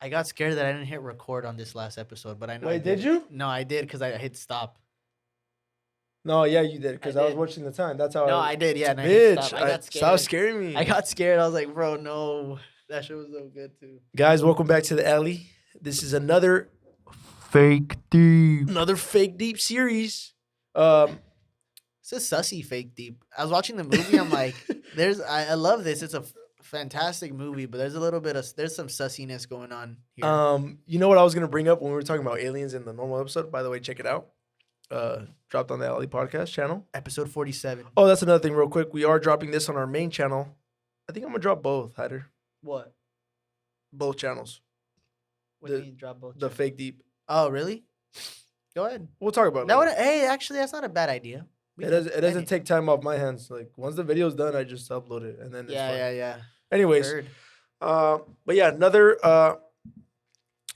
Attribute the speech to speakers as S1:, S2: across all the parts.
S1: I got scared that I didn't hit record on this last episode, but I know I
S2: Wait, did
S1: did.
S2: you?
S1: No, I did because I hit stop.
S2: No, yeah, you did because I was
S1: did.
S2: watching the time. That's how.
S1: No, I did. Yeah, and I hit
S2: Bitch,
S1: stop. I got
S2: stop
S1: scared.
S2: scaring me.
S1: I got scared. I was like, bro, no. That shit was so good too.
S2: Guys, welcome back to the alley. This is another
S1: Fake deep.
S2: fake deep series.
S1: It's a sussy fake deep. I was watching the movie. I'm like, I love this. It's a fantastic movie, but there's some sussiness going on here.
S2: You know what I was gonna bring up when we were talking about aliens in the normal episode? By the way, check it out. Dropped on the Alley Podcast channel.
S1: Episode 47.
S2: Oh, that's another thing, real quick. We are dropping this on our main channel. I think I'm gonna drop both, Hyder.
S1: What?
S2: Both channels.
S1: What do you mean drop both?
S2: The fake deep.
S1: Oh, really? Go ahead.
S2: We'll talk about it.
S1: That hey, actually, that's not a bad idea.
S2: It doesn't take time off my hands. Like once the video's done, I just upload it and then it's fine.
S1: Yeah.
S2: Anyways,
S1: Heard.
S2: but yeah, another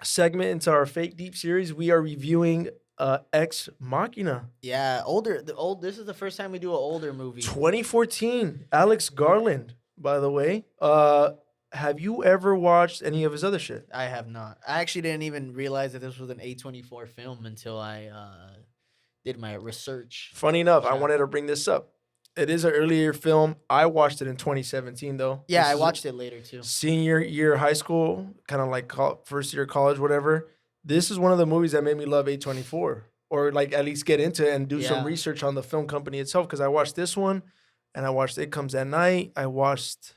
S2: segment into our fake deep series. We are reviewing Ex Machina.
S1: Yeah, this is the first time we do an older movie.
S2: 2014. Alex Garland, by the way. Have you ever watched any of his other shit?
S1: I have not. I actually didn't even realize that this was an A24 film until I did my research.
S2: Funny enough, I wanted to bring this up. It is an earlier film. I watched it in 2017, though.
S1: Yeah, I watched it later, too.
S2: Senior year high school, kind of like first year college, whatever. This is one of the movies that made me love A24, or like at least get into it and do some research on the film company itself. Because I watched this one, and I watched It Comes at Night. I watched,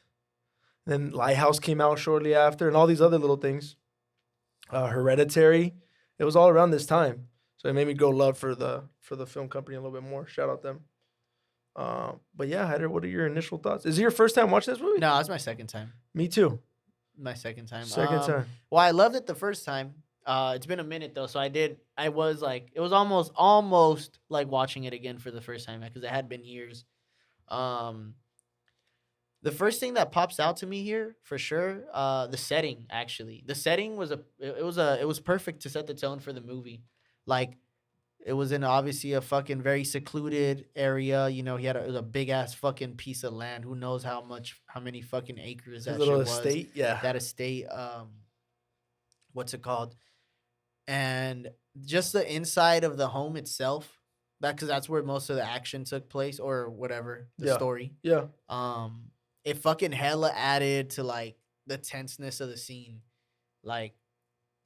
S2: then Lighthouse came out shortly after, and all these other little things. Hereditary. It was all around this time, so it made me go love for the film company a little bit more. Shout out them. But yeah, Hyder, what are your initial thoughts? Is it your first time watching this movie?
S1: No, it's my second time.
S2: Me too.
S1: My second time.
S2: Second time.
S1: Well, I loved it the first time. It's been a minute though, so it was almost like watching it again for the first time because it had been years. The first thing that pops out to me here for sure, the setting actually. The setting was it was perfect to set the tone for the movie. Like it was in obviously a fucking very secluded area. You know, he had a big ass fucking piece of land. Who knows how many fucking acres that
S2: little
S1: shit was.
S2: estate, yeah.
S1: That estate, what's it called? And just the inside of the home itself, because that's where most of the action took place or whatever, the story.
S2: Yeah.
S1: It fucking hella added to like the tenseness of the scene. Like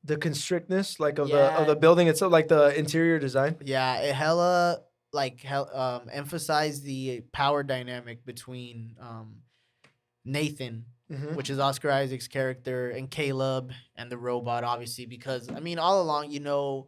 S2: the constrictness, like of the building itself, like the interior design.
S1: Yeah, it hella emphasized the power dynamic between Nathan, which is Oscar Isaac's character, and Caleb and the robot, obviously, because I mean, all along, you know,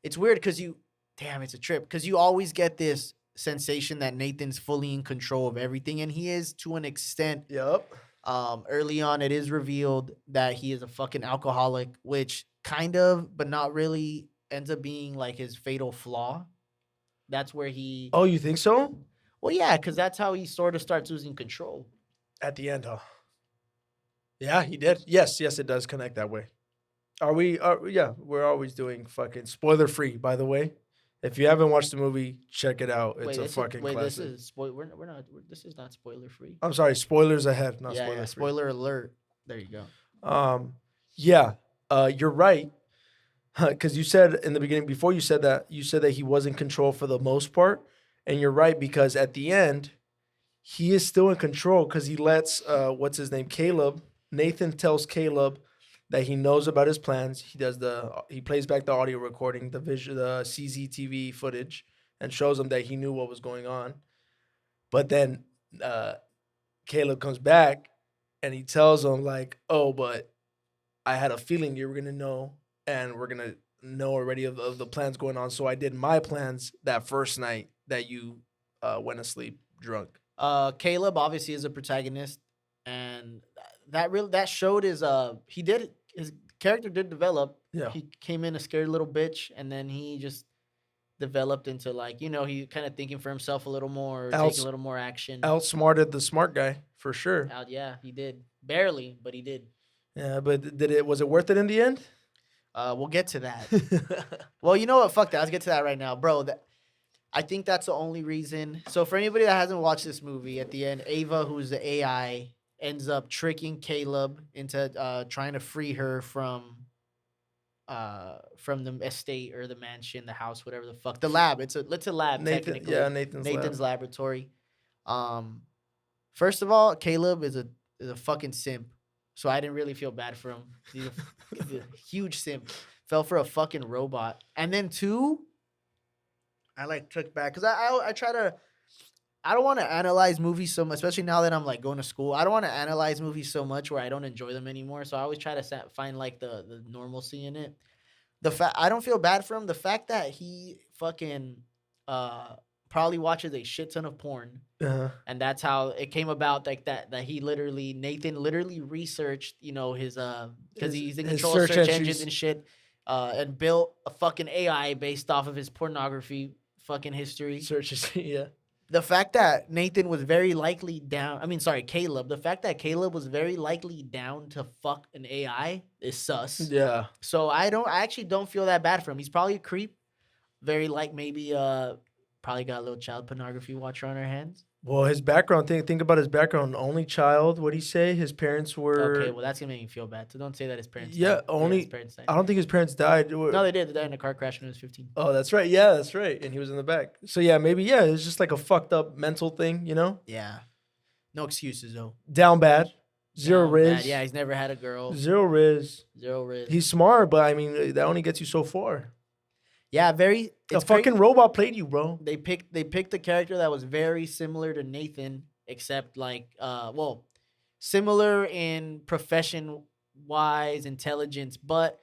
S1: it's weird because it's a trip because you always get this sensation that Nathan's fully in control of everything, and he is to an extent.
S2: Yep.
S1: Early on, it is revealed that he is a fucking alcoholic, which kind of, but not really, ends up being like his fatal flaw. That's where he.
S2: Oh, you think so?
S1: Well, yeah, because that's how he sort of starts losing control.
S2: At the end, huh? Yeah, he did. Yes, it does connect that way. Yeah, we're always doing fucking spoiler free, by the way. If you haven't watched the movie, check it out. It's a fucking classic.
S1: This is this is not spoiler free.
S2: I'm sorry, spoilers ahead, not
S1: spoiler
S2: free.
S1: Yeah, spoiler alert. There you go.
S2: You're right. Because you said in the beginning, before you said that he was in control for the most part, and you're right because at the end, he is still in control because he lets what's his name, Caleb. Nathan tells Caleb that he knows about his plans. He plays back the audio recording, the CCTV footage, and shows him that he knew what was going on. But then Caleb comes back and he tells him like, "Oh, but I had a feeling you were gonna know, and we're gonna know already of the plans going on. So I did my plans that first night that you went to sleep drunk."
S1: Caleb obviously is a protagonist, and that showed his character did develop.
S2: Yeah.
S1: He came in a scared little bitch, and then he just developed into like, you know, he kind of thinking for himself a little more, taking a little more action.
S2: Outsmarted the smart guy for sure.
S1: Yeah, he did. Barely, but he did.
S2: Yeah, but was it worth it in the end?
S1: We'll get to that. Well, you know what? Fuck that. Let's get to that right now, bro. I think that's the only reason. So for anybody that hasn't watched this movie, at the end, Ava, who's the AI ends up tricking Caleb into trying to free her from the estate or the mansion, the house, whatever the fuck, the lab. It's a lab technically.
S2: Yeah, Nathan's lab.
S1: laboratory. First of all, Caleb is a fucking simp, so I didn't really feel bad for him. He's a huge simp. Fell for a fucking robot, and then two, I like took back because I try to. I don't want to analyze movies so much, especially now that I'm like going to school. I don't want to analyze movies so much where I don't enjoy them anymore. So I always try to find like the normalcy in it. I don't feel bad for him. The fact that he fucking probably watches a shit ton of porn, and that's how it came about. Like that Nathan literally researched, his because he's in control of search engines and shit, and built a fucking AI based off of his pornography fucking history.
S2: Searches, yeah.
S1: The fact that Nathan was very likely down. I mean, sorry, Caleb. The fact that Caleb was very likely down to fuck an AI is sus.
S2: Yeah.
S1: So I actually don't feel that bad for him. He's probably a creep. Very maybe probably got a little child pornography watcher on her hands.
S2: Well, his background, think about his background. Only child, what'd he say? His parents were...
S1: Okay, well, that's going to make me feel bad. So don't say that his parents
S2: died.
S1: His parents died.
S2: I don't think his parents died.
S1: No, they did. They died in a car crash when he was 15.
S2: Oh, that's right. Yeah, that's right. And he was in the back. So, yeah, maybe, it's just like a fucked up mental thing,
S1: Yeah. No excuses, though.
S2: Down bad. Zero riz.
S1: Bad. Yeah, he's never had a girl.
S2: Zero riz.
S1: He's
S2: smart, but, I mean, that only gets you so far.
S1: Yeah, a
S2: fucking robot played you, bro.
S1: They picked a character that was very similar to Nathan, except similar in profession-wise, intelligence, but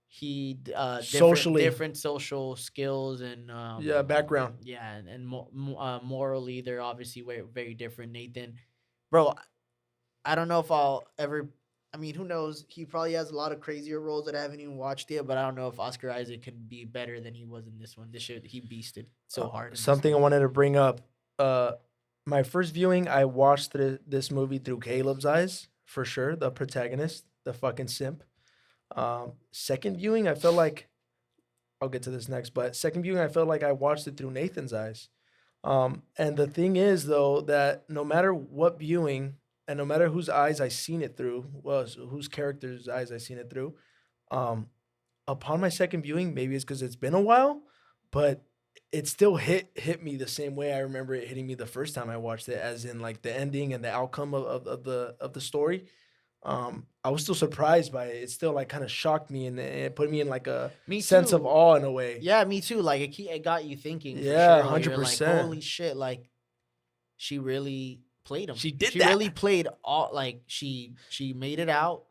S1: he different social skills and
S2: background.
S1: Yeah, and morally they're obviously very different. Nathan, bro, I don't know if I'll ever. I mean, who knows? He probably has a lot of crazier roles that I haven't even watched yet, but I don't know if Oscar Isaac could be better than he was in this one. He beasted so hard.
S2: Something I wanted to bring up. My first viewing, I watched this movie through Caleb's eyes, for sure. The protagonist, the fucking simp. Second viewing, I felt like, I'll get to this next, but second viewing, I felt like I watched it through Nathan's eyes. And the thing is, though, that no matter what viewing, and no matter whose eyes I seen it through, whose character's eyes I seen it through, upon my second viewing, maybe it's because it's been a while, but it still hit me the same way I remember it hitting me the first time I watched it, as in like the ending and the outcome of the story. I was still surprised by it. It still like kind of shocked me, and it put me in like a sense of awe in a way.
S1: Yeah, me too. Like it got you thinking.
S2: Yeah,
S1: for sure.
S2: 100%.
S1: Like, holy shit! Like she really played him.
S2: She did.
S1: She really played all. Like she made it out,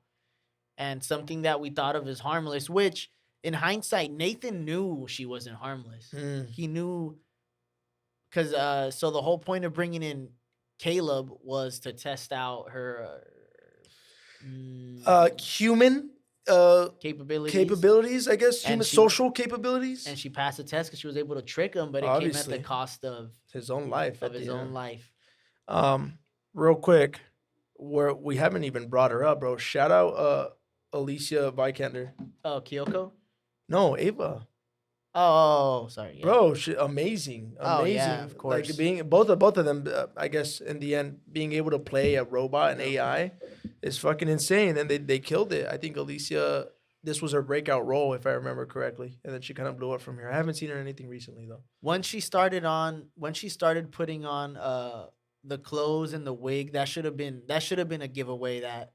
S1: and something that we thought of as harmless, which in hindsight, Nathan knew she wasn't harmless. He knew, because so the whole point of bringing in Caleb was to test out her
S2: human capabilities, I guess, human social capabilities.
S1: And she passed the test because she was able to trick him, but it came at the cost of
S2: his own life. Real quick, we haven't even brought her up, bro. Shout out Alicia Vikander.
S1: Oh, Kyoko?
S2: No, Ava.
S1: Oh, sorry. Yeah.
S2: Bro, amazing.
S1: Oh, yeah, of course.
S2: Like being both of them, I guess in the end, being able to play a robot and AI is fucking insane, and they killed it. I think Alicia, this was her breakout role, if I remember correctly, and then she kind of blew up from here. I haven't seen her in anything recently though.
S1: When she started putting on the clothes and the wig, that should have been a giveaway that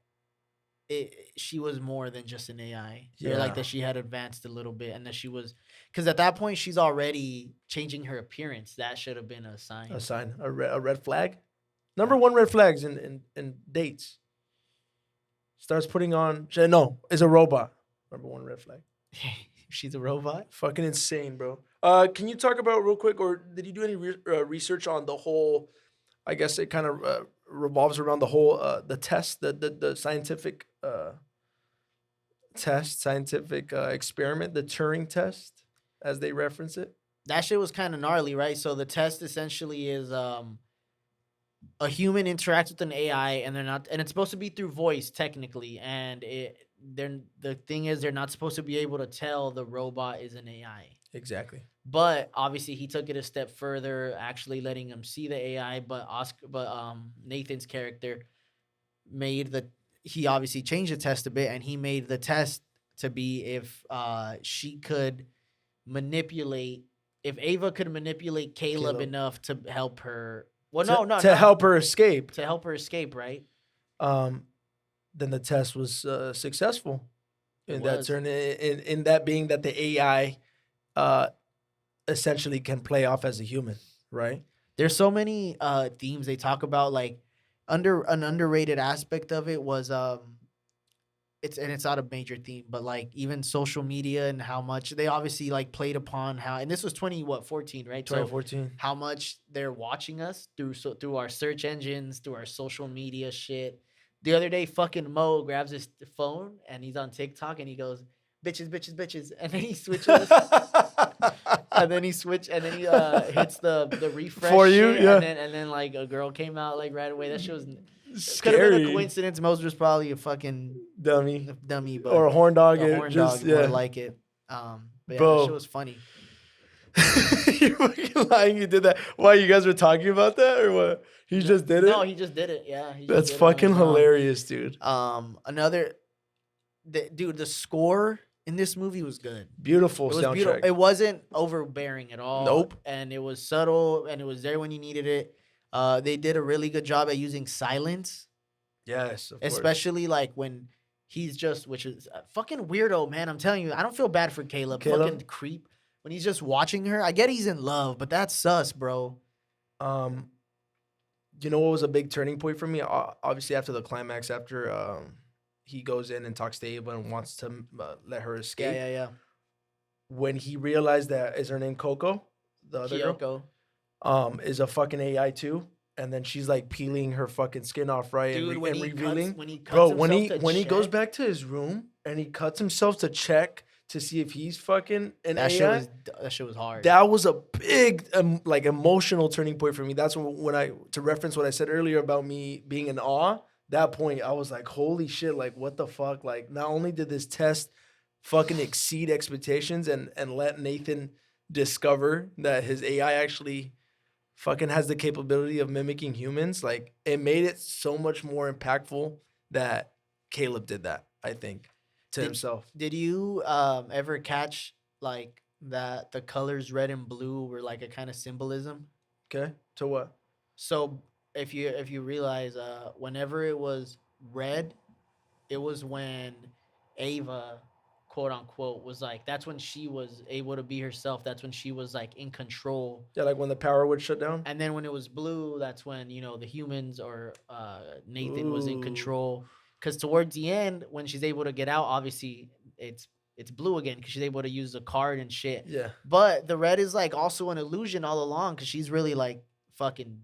S1: she was more than just an AI. Yeah. Or like that she had advanced a little bit, and that she was, because at that point she's already changing her appearance. That should have been a sign.
S2: A red flag. Number one red flags in dates. Starts putting on, is a robot. Number one red flag.
S1: She's a robot?
S2: Fucking insane, bro. Can you talk about real quick, or did you do any research on the whole, I guess it kind of revolves around the whole, the test, the scientific experiment, the Turing test, as they reference it?
S1: That shit was kind of gnarly, right? So the test essentially is a human interacts with an AI, and it's supposed to be through voice technically, and the thing is they're not supposed to be able to tell the robot is an AI.
S2: Exactly.
S1: But obviously he took it a step further, actually letting him see the AI. But Nathan's character he obviously changed the test a bit, and he made the test to be if she could manipulate, if Ava could manipulate Caleb enough to help her. Well,
S2: to help her escape.
S1: To help her escape, right?
S2: Then the test was successful. In that being that the AI essentially can play off as a human, right?
S1: There's so many themes they talk about. Like an underrated aspect of it was it's not a major theme, but like even social media and how much they obviously like played upon how, and this was 14, right?
S2: 2014.
S1: So how much they're watching us through our search engines, through our social media shit. The other day, fucking Mo grabs his phone and he's on TikTok and he goes, "Bitches, bitches, bitches," and then he switches, and then he hits the refresh
S2: for you,
S1: shit,
S2: yeah.
S1: And then like a girl came out like right away. That shit was
S2: scary.
S1: Could have been a coincidence. Mose was probably a fucking dummy, but
S2: or a horn dog.
S1: More like it. But yeah,
S2: bro,
S1: that shit was funny.
S2: You're fucking lying. You did that. Why, you guys were talking about that or what? He just did it?
S1: No, he just did it. Yeah,
S2: that's fucking hilarious, dude.
S1: The score in this movie was good.
S2: Beautiful soundtrack. Beautiful.
S1: It wasn't overbearing at all.
S2: Nope.
S1: And it was subtle, and it was there when you needed it. They did a really good job at using silence.
S2: Yes, of
S1: especially
S2: course.
S1: Like when he's just, which is a fucking weirdo, man. I'm telling you, I don't feel bad for Caleb. Fucking creep. When he's just watching her, I get he's in love, but that's sus, bro.
S2: You know what was a big turning point for me? Obviously, after the climax, after he goes in and talks to Ava and wants to let her escape.
S1: Yeah.
S2: When he realized that, is her name Coco? The other girl? Is a fucking AI too. And then she's like peeling her fucking skin off, right?
S1: Dude,
S2: and
S1: when
S2: revealing.
S1: when
S2: he goes back to his room and he cuts himself to check to see if he's fucking an AI.
S1: That shit was hard.
S2: That was a big like emotional turning point for me. That's when to reference what I said earlier about me being in awe. That point, I was like, holy shit, like what the fuck? Like not only did this test fucking exceed expectations and let Nathan discover that his AI actually fucking has the capability of mimicking humans, like it made it so much more impactful that Caleb did that, I think, to himself.
S1: Did you ever catch like that the colors red and blue were like a kind of symbolism?
S2: Okay. To what?
S1: So if you realize whenever it was red, it was when Ava, quote unquote, was like, that's when she was able to be herself. That's when she was like in control.
S2: Yeah, like when the power would shut down.
S1: And then when it was blue, that's when, the humans or Nathan was in control. Because towards the end, when she's able to get out, obviously it's blue again because she's able to use the card and shit.
S2: Yeah.
S1: But the red is like also an illusion all along because she's really like fucking,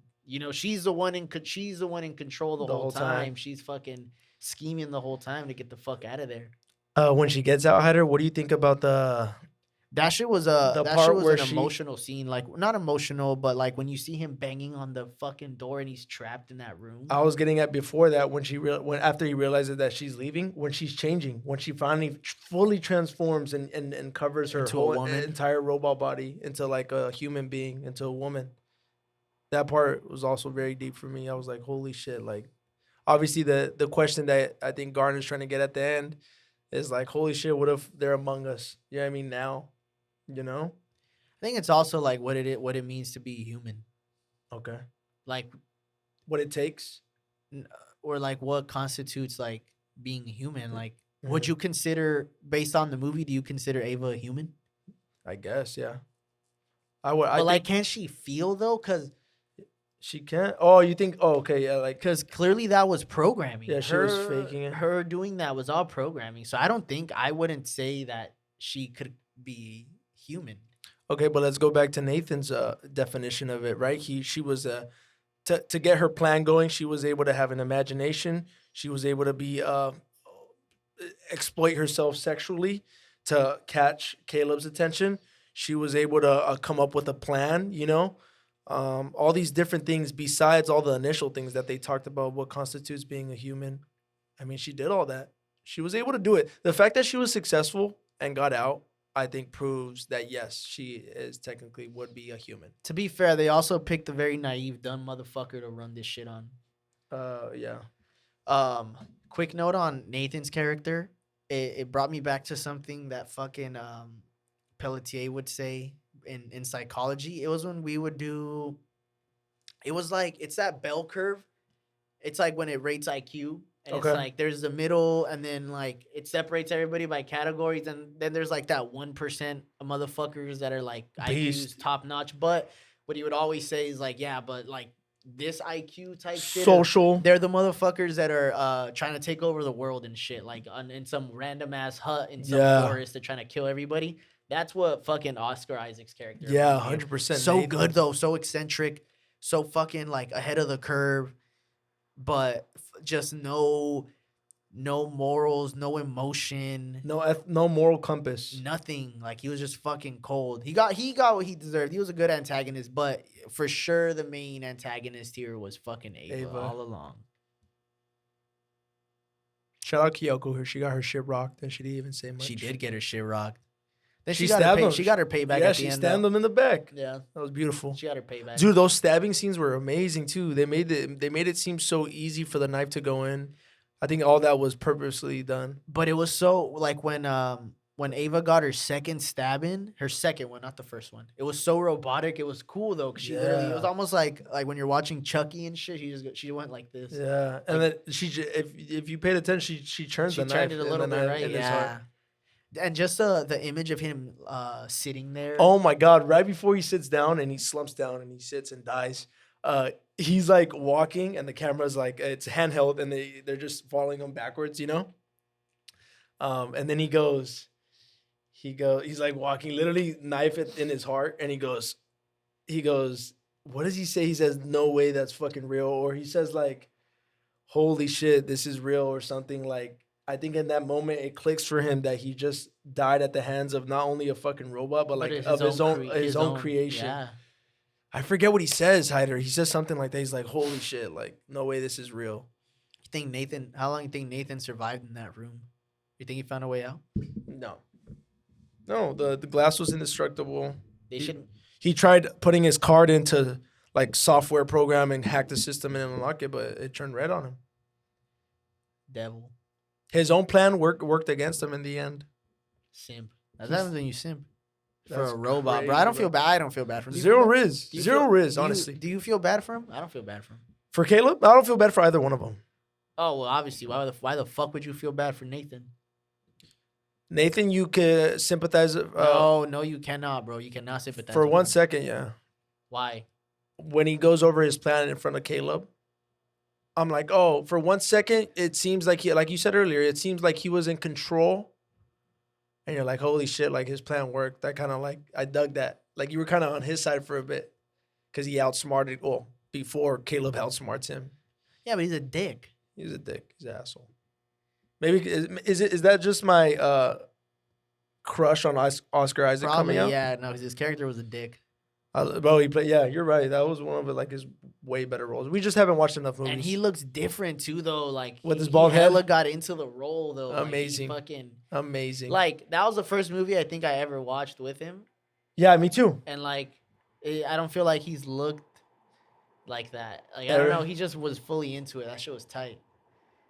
S1: she's the one in control the whole time. She's fucking scheming the whole time to get the fuck out of there.
S2: When she gets out, Hyder, what do you think about
S1: that shit was an emotional scene, like not emotional, but like when you see him banging on the fucking door and he's trapped in that room.
S2: I was getting at before that when after he realizes that she's leaving, when she's changing, when she finally fully transforms and covers her whole entire robot body into like a human being, into a woman. That part was also very deep for me. I was like, holy shit! Like, obviously the question that I think Garner's trying to get at the end is like, holy shit, what if they're among us? You know what I mean? Now, I
S1: think it's also like what it means to be human.
S2: Okay.
S1: Like
S2: what it takes,
S1: or like what constitutes like being human. Like, would you consider, based on the movie, do you consider Ava a human?
S2: I guess, yeah. I would.
S1: But like, can she feel though? Because
S2: she can't. Oh, you think? Oh, okay, yeah. Like,
S1: because clearly that was programming.
S2: Yeah, she was faking it.
S1: Her doing that was all programming. So I wouldn't say that she could be human.
S2: Okay, but let's go back to Nathan's definition of it. Right? She was to get her plan going. She was able to have an imagination. She was able to be exploit herself sexually to catch Caleb's attention. She was able to come up with a plan. All these different things besides all the initial things that they talked about, what constitutes being a human. I mean, she did all that. She was able to do it. The fact that she was successful and got out, I think, proves that, yes, she would be a human.
S1: To be fair, they also picked a very naive, dumb motherfucker to run this shit on.
S2: Yeah.
S1: Quick note on Nathan's character. It brought me back to something that fucking Pelletier would say in psychology. It was when we would do. It was like it's that bell curve. It's like when it rates IQ, and it's
S2: Okay.
S1: like there's the middle, and then like it separates everybody by categories, and then there's like that 1% of motherfuckers that are like IQ's
S2: Beast.
S1: top notch. But what he would always say is like, yeah, but like this IQ type shit,
S2: Social.
S1: they're the motherfuckers that are trying to take over the world and shit, like in some random ass hut in some forest. They're trying to kill everybody. That's what fucking Oscar Isaac's character.
S2: Yeah, 100%.
S1: So
S2: Nathan.
S1: good though, so eccentric, so fucking like ahead of the curve, but just no morals, no emotion,
S2: no moral compass.
S1: nothing. Like he was just fucking cold. He got what he deserved. He was a good antagonist, but for sure the main antagonist here was fucking Ava. All along.
S2: Shout out Kyoko here. She got her shit rocked and she didn't even say much.
S1: She did get her shit rocked. Then
S2: She
S1: got
S2: stabbed
S1: her
S2: him.
S1: she got her payback
S2: Yeah,
S1: at the
S2: she
S1: end.
S2: stabbed him in the back.
S1: Yeah.
S2: That was beautiful.
S1: She got her payback.
S2: Dude, those stabbing scenes were amazing too. They made it seem so easy for the knife to go in. I think all that was purposely done.
S1: But it was so like when Ava got her second stab in, her second one, not the first one. It was so robotic. It was cool though, cause she literally, it was almost like when you're watching Chucky and shit. She went like this.
S2: Yeah, and then if you paid attention, she turns the knife.
S1: She turned it a little bit, right?
S2: Yeah.
S1: And just the image of him sitting there.
S2: Oh my God! Right before he sits down and he slumps down and he sits and dies, he's like walking and the camera's like it's handheld and they're just following him backwards, you know. And then he's like walking, literally knife it in his heart, and he goes, what does he say? He says, "No way, that's fucking real," or he says like, "Holy shit, this is real," or something like. I think in that moment it clicks for him that he just died at the hands of not only a fucking robot, but like of his own creation.
S1: Yeah.
S2: I forget what he says, Hyder. He says something like that. He's like, "Holy shit! Like, no way, this is real."
S1: You think Nathan? How long you think Nathan survived in that room? You think he found a way out?
S2: No. The glass was indestructible. He tried putting his card into like software program and hack the system and unlock it, but it turned red on him.
S1: Devil.
S2: His own plan worked against him in the end.
S1: Simp. That's happens when you simp for a robot,
S2: crazy,
S1: bro. I don't feel bad. I don't feel bad for him.
S2: Zero riz, honestly.
S1: Do you feel bad for him? I don't feel bad for him.
S2: For Caleb, I don't feel bad for either one of them.
S1: Oh well, obviously. Why the fuck would you feel bad for Nathan?
S2: Nathan, you could sympathize.
S1: No, you cannot, bro. You cannot sympathize
S2: for
S1: with
S2: 1
S1: him.
S2: second. Yeah.
S1: Why?
S2: When he goes over his plan in front of Caleb, I'm like, oh, for 1 second, it seems like like you said earlier, it seems like he was in control. And you're like, holy shit, like his plan worked. That kind of like, I dug that. Like you were kind of on his side for a bit because he outsmarted, before Caleb outsmarts him.
S1: Yeah, but he's a dick.
S2: He's a dick. He's an asshole. Maybe, is that just my crush on Oscar Isaac
S1: Probably,
S2: coming out?
S1: yeah, no, because his character was a dick.
S2: Bro, he played. Yeah, you're right. That was one of like his way better roles. We just haven't watched enough movies.
S1: And he looks different too, though. Like
S2: with his bald head,
S1: got into the role though.
S2: Amazing,
S1: like, fucking
S2: amazing.
S1: Like that was the first movie I think I ever watched with him.
S2: Yeah, me too.
S1: And like, I don't feel like he's looked like that. Like I don't know. He just was fully into it. That shit was tight.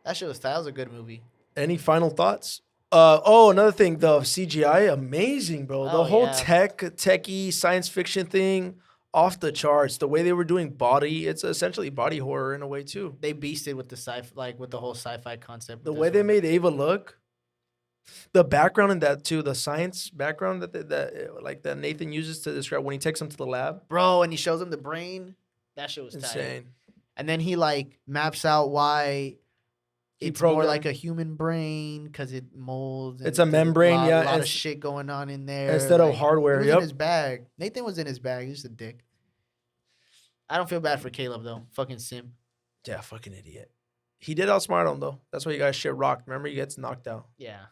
S1: That was a good movie.
S2: Any final thoughts? Another thing, the CGI, amazing, bro. The whole techie science fiction thing, off the charts. The way they were doing it's essentially body horror in a way too.
S1: They beasted with the with the whole sci-fi concept.
S2: The way they made Ava look, the background in that too, the science background that Nathan uses to describe when he takes him to the lab,
S1: bro, and he shows him the brain. That shit was
S2: insane.
S1: Tight. And then he like maps out why. It's more like a human brain because it molds.
S2: It's a membrane,
S1: a lot of shit going on in there.
S2: Instead of hardware,
S1: he was in his bag. Nathan was in his bag. He's a dick. I don't feel bad for Caleb, though. Fucking simp.
S2: Yeah, fucking idiot. He did outsmart him, though. That's why he got shit rocked. Remember, he gets knocked out.
S1: Yeah.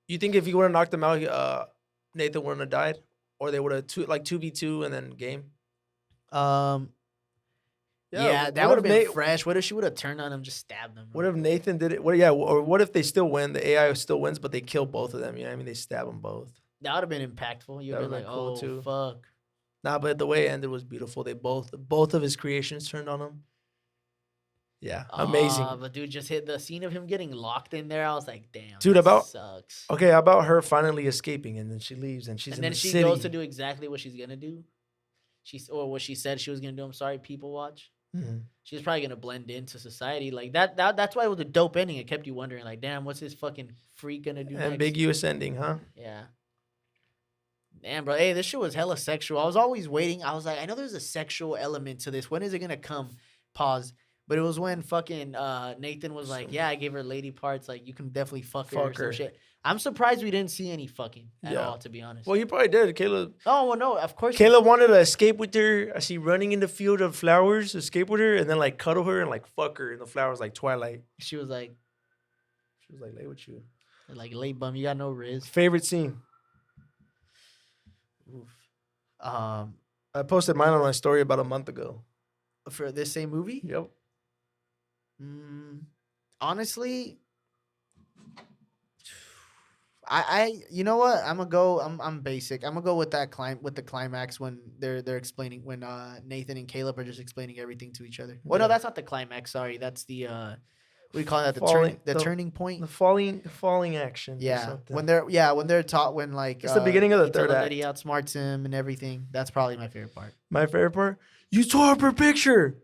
S2: You think if he would have knocked him out, Nathan wouldn't have died? Or they would have 2v2 and then game?
S1: Yeah, that would have been fresh. What if she would have turned on him, just stabbed him?
S2: What if Nathan did it? Or what if they still win? The AI still wins, but they kill both of them. You know what I mean? They stab them both.
S1: That would have been impactful. You'd be like, cool too. Fuck.
S2: Nah, but the way it ended was beautiful. They both of his creations turned on him. Yeah, amazing.
S1: But dude, just hit the scene of him getting locked in there. I was like, damn,
S2: Dude,
S1: that
S2: about
S1: sucks.
S2: okay, how about her finally escaping and then she leaves and she's
S1: And
S2: in
S1: then
S2: the
S1: she
S2: city.
S1: goes to do exactly what she's gonna do. Or what she said she was gonna do. I'm sorry, people watch.
S2: Mhm.
S1: She's probably gonna blend into society like that. That's why it was a dope ending. It kept you wondering, like, damn, what's this fucking freak gonna do next?
S2: Ambiguous ending, huh?
S1: Yeah. Damn, bro. Hey, this shit was hella sexual. I was always waiting. I was like, I know there's a sexual element to this. When is it gonna come? Pause. But it was when fucking Nathan was like, yeah, I gave her lady parts. Like, you can definitely fuck her or
S2: Fuck
S1: some
S2: her.
S1: shit. I'm surprised we didn't see any fucking at
S2: Yeah.
S1: all, to be honest.
S2: Well, he probably did. Caleb
S1: Oh, well, no, of course.
S2: wanted to escape with her. I see running in the field of flowers, escape with her, and then like cuddle her and like fuck her in the flowers like Twilight.
S1: She was like,
S2: lay with you.
S1: late bum, you got no riz.
S2: Favorite scene?
S1: Oof.
S2: I posted mine on my story about a month ago.
S1: For this same movie?
S2: Yep.
S1: Honestly, I you know what? I'm basic. I'm gonna go with that with the climax when they're explaining when Nathan and Caleb are just explaining everything to each other. Well, no,
S2: Yeah.
S1: that's not the climax. Sorry, that's the what do you call that? The turning point.
S2: The falling action. or
S1: Yeah,
S2: something.
S1: when they're taught when like
S2: It's the beginning of the
S1: he tell
S2: third
S1: them
S2: act.
S1: that he outsmarts him and everything. That's probably my favorite part.
S2: My favorite part? You tore up her picture.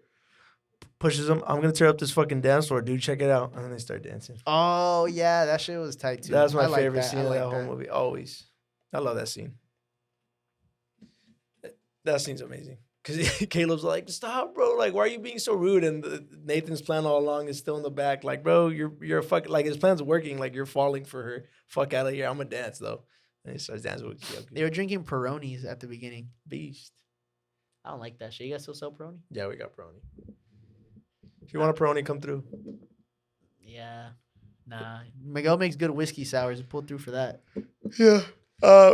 S2: Pushes him. I'm gonna tear up this fucking dance floor, dude. Check it out. And then they start dancing.
S1: Oh yeah, that shit was tight too.
S2: That's my
S1: I like
S2: favorite
S1: that.
S2: scene
S1: I
S2: of
S1: like
S2: that whole
S1: that.
S2: movie. Always. I love that scene. That scene's amazing. Because Caleb's like, stop, bro. Like, why are you being so rude? And Nathan's plan all along is still in the back. Like, bro, you're a fuck. Like, his plan's working. Like, you're falling for her. Fuck out of here. I'm going to dance, though. And he starts dancing with Kyoki.
S1: They were drinking Peronis at the beginning.
S2: Beast.
S1: I don't like that shit. You guys still sell Peroni?
S2: Yeah, we got Peroni. If you want a Peroni, come through.
S1: Yeah. Nah. Miguel makes good whiskey sours. Pull through for that.
S2: Yeah.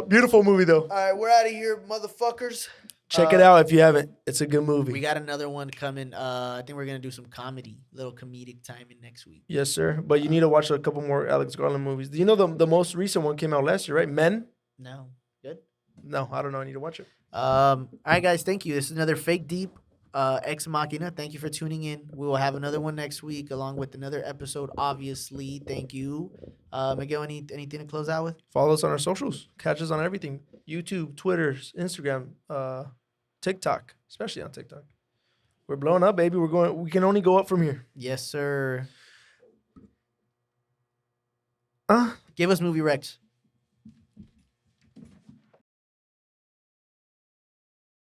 S2: Beautiful movie, though.
S1: All right, we're out of here, motherfuckers.
S2: Check it out if you haven't. It's a good movie.
S1: We got another one coming. I think we're going to do some comedy, little comedic timing next week.
S2: Yes, sir. But you need to watch a couple more Alex Garland movies. Do you know the most recent one came out last year, right? Men?
S1: No. Good?
S2: No, I don't know. I need to watch it.
S1: All right, guys. Thank you. This is another Fake Deep Ex Machina. Thank you for tuning in. We will have another one next week along with another episode, obviously. Thank you. Miguel, anything to close out with?
S2: Follow us on our socials. Catch us on everything. YouTube, Twitter, Instagram, TikTok, especially on TikTok. We're blowing up, baby. We can only go up from here.
S1: Yes, sir. Give us movie recs.